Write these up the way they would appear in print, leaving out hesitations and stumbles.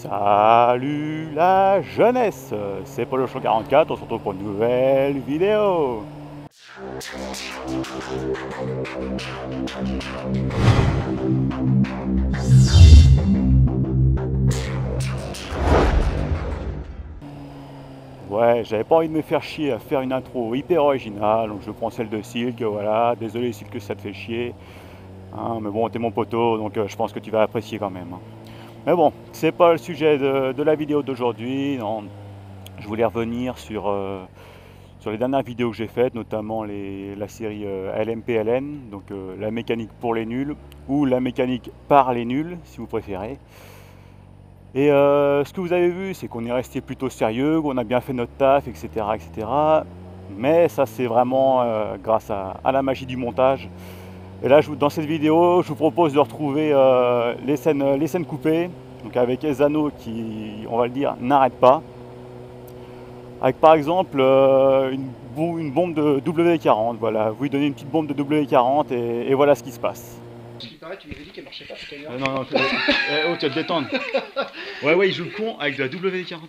Salut la jeunesse, c'est Polo 144, on se retrouve pour une nouvelle vidéo. Ouais, j'avais pas envie de me faire chier à faire une intro hyper originale, donc je prends celle de Silk, voilà, désolé Silk ça te fait chier, hein, mais bon t'es mon poteau, donc je pense que tu vas apprécier quand même, hein. Mais bon, c'est pas le sujet de la vidéo d'aujourd'hui, non. Je voulais revenir sur les dernières vidéos que j'ai faites, notamment la série LMPLN, donc la mécanique pour les nuls, ou la mécanique par les nuls, si vous préférez. Et ce que vous avez vu, c'est qu'on est resté plutôt sérieux, qu'on a bien fait notre taf, etc. etc. Mais ça, c'est vraiment grâce à la magie du montage. Et là, dans cette vidéo, je vous propose de retrouver les scènes coupées, donc avec Ezano qui, on va le dire, n'arrête pas. Avec par exemple une bombe de W40, voilà, vous lui donnez une petite bombe de W40 et voilà ce qui se passe. Ce qui paraît, tu lui avais dit qu'elle marchait pas cette caméra. Non, oh, tu vas te détendre. Ouais, il joue le con avec de la WD-40.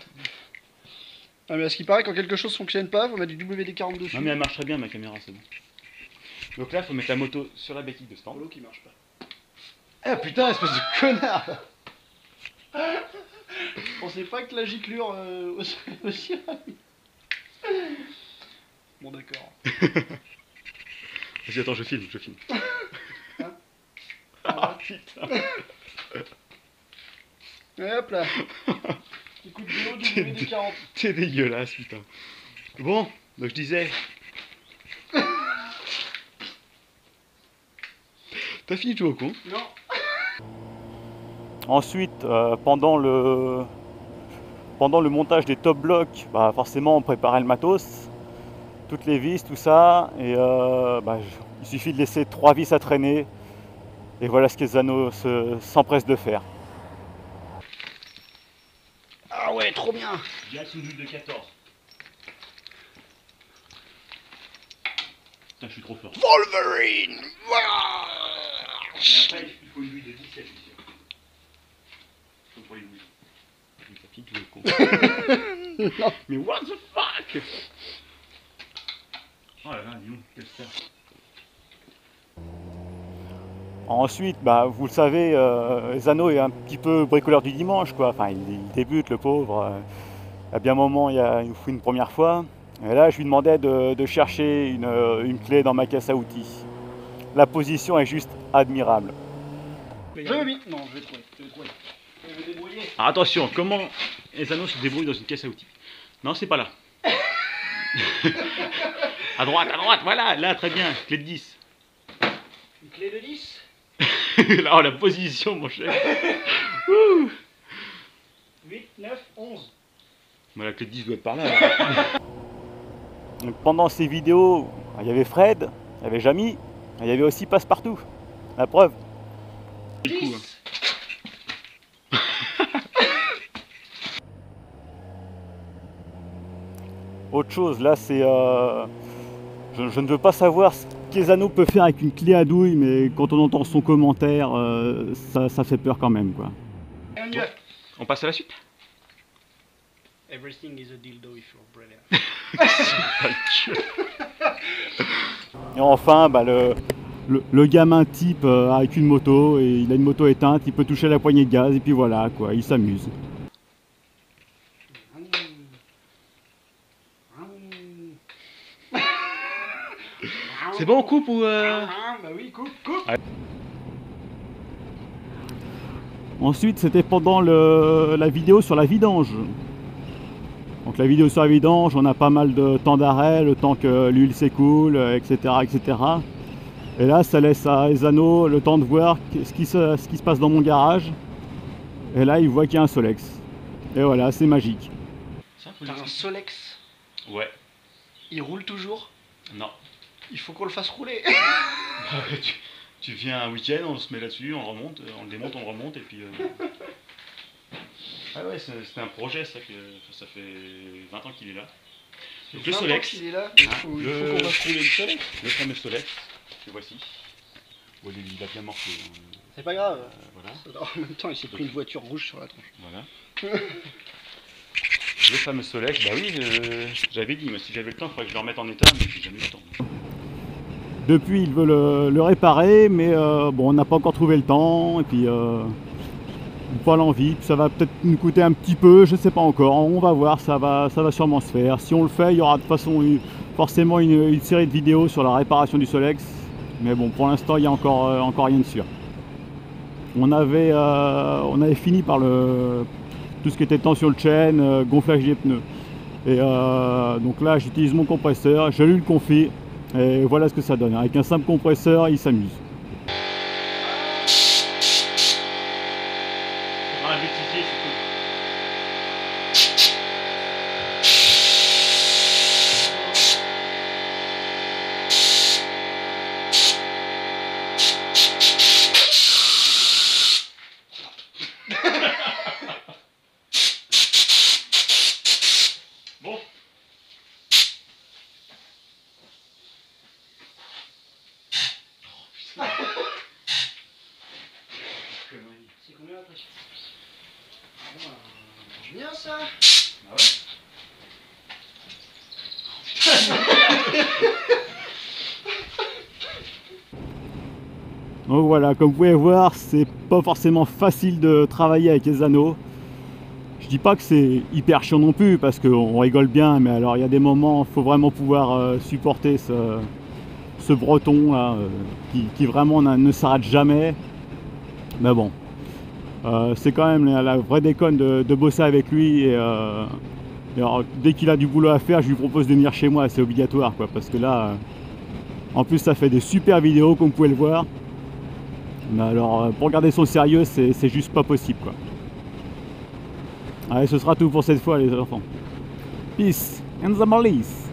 Ah, mais à ce qui paraît, quand quelque chose fonctionne pas, faut mettre du WD-40 dessus. Non, mais elle marche très bien ma caméra, c'est bon. Donc là, faut mettre la moto sur la béquille de stand. Polo qui marche pas. Ah putain, espèce de connard! Je pensais pas que la giclure aussi rapide. Bon, d'accord. Vas-y, attends, je filme. Hein Ah putain! Et hop là. Petit coup de vélo du WD-40. T'es dégueulasse, putain. Bon, donc je disais. T'as fini de jouer au con? Non. Ensuite, pendant le montage des top blocks, bah forcément on préparait le matos, toutes les vis, tout ça, et il suffit de laisser 3 vis à traîner, et voilà ce que Zano s'empresse de faire. Ah ouais, trop bien. Direct sous huile de 14. Putain, je suis trop fort. Wolverine. Mais après, il faut une huile de 17, je suis sûr. Faut pour les huiles. Ça pique le con. Non. Mais what the fuck? Oh là là, dis donc, quelle star. Ensuite, vous le savez, Zano est un petit peu bricoleur du dimanche, quoi. Enfin, il débute, le pauvre. À bien un moment, il nous faut une première fois. Et là, je lui demandais de chercher une clé dans ma caisse à outils. La position est juste admirable. Je l'ai mis. Non, je vais trouver. Je vais me débrouiller. Alors attention, comment Ezano se débrouille dans une caisse à outils? Non, c'est pas là. À droite, voilà, là, très bien, clé de 10. Une clé de 10. Là, oh, la position, mon cher. 8, 9, 11. La clé de 10 doit être par là. Donc, pendant ces vidéos, il y avait Fred, il y avait Jamy, il y avait aussi Passepartout. La preuve. 10. Autre chose, là, c'est... je ne veux pas savoir ce qu'Ezano peut faire avec une clé à douille, mais quand on entend son commentaire, ça fait peur quand même, quoi. Et on y va. On passe à la suite. Everything is a dildo if you're brother. Et enfin, le gamin type avec une moto, et il a une moto éteinte, il peut toucher la poignée de gaz, et puis voilà, quoi, il s'amuse. C'est bon, on coupe ou Bah oui, coupe. Ensuite, c'était pendant la vidéo sur la vidange. Donc la vidéo sur la vidange, on a pas mal de temps d'arrêt, le temps que l'huile s'écoule, etc., etc. Et là, ça laisse à Ezano le temps de voir ce qui se passe dans mon garage. Et là, il voit qu'il y a un Solex. Et voilà, c'est magique. T'as un Solex. Ouais. Il roule toujours. Non. Il faut qu'on le fasse rouler. Tu viens un week-end, on se met là-dessus, on le remonte, on le démonte, on le remonte, et puis... Ah ouais, c'était un projet, ça fait 20 ans qu'il est là. Donc le Solex, il est là. Il faut qu'on fasse rouler le Solex. le fameux Solex, le voici. Bon, il a bien morflé. C'est pas grave. Voilà. En même temps, il s'est pris une voiture rouge sur la tronche. Voilà. Le fameux Solex, bah oui, j'avais dit, mais si j'avais le temps, il faudrait que je le remette en état, mais j'ai jamais eu le temps. Depuis, il veut le réparer, mais bon, on n'a pas encore trouvé le temps, et puis pas l'envie, ça va peut-être nous coûter un petit peu, je sais pas encore, on va voir, ça va sûrement se faire. Si on le fait, il y aura de toute façon forcément une série de vidéos sur la réparation du Solex, mais bon, pour l'instant, il n'y a encore rien de sûr. On avait fini par tout ce qui était tension de chaîne, gonflage des pneus. Et donc là, j'utilise mon compresseur, j'allume le config, et voilà ce que ça donne. Avec un simple compresseur, il s'amuse. Bon. C'est combien la pression? Bien ça. Ah ouais. Donc voilà, comme vous pouvez voir, c'est pas forcément facile de travailler avec les anneaux. Je dis pas que c'est hyper chiant non plus, parce qu'on rigole bien, mais alors il y a des moments, il faut vraiment pouvoir supporter ce breton là, qui vraiment ne s'arrête jamais. Mais bon, c'est quand même la vraie déconne de bosser avec lui. Et alors, dès qu'il a du boulot à faire, je lui propose de venir chez moi, c'est obligatoire, quoi, parce que là, en plus ça fait des super vidéos, comme vous pouvez le voir. Mais alors, pour garder son sérieux, c'est juste pas possible, quoi. Allez, ce sera tout pour cette fois, les enfants. Peace and the Malise.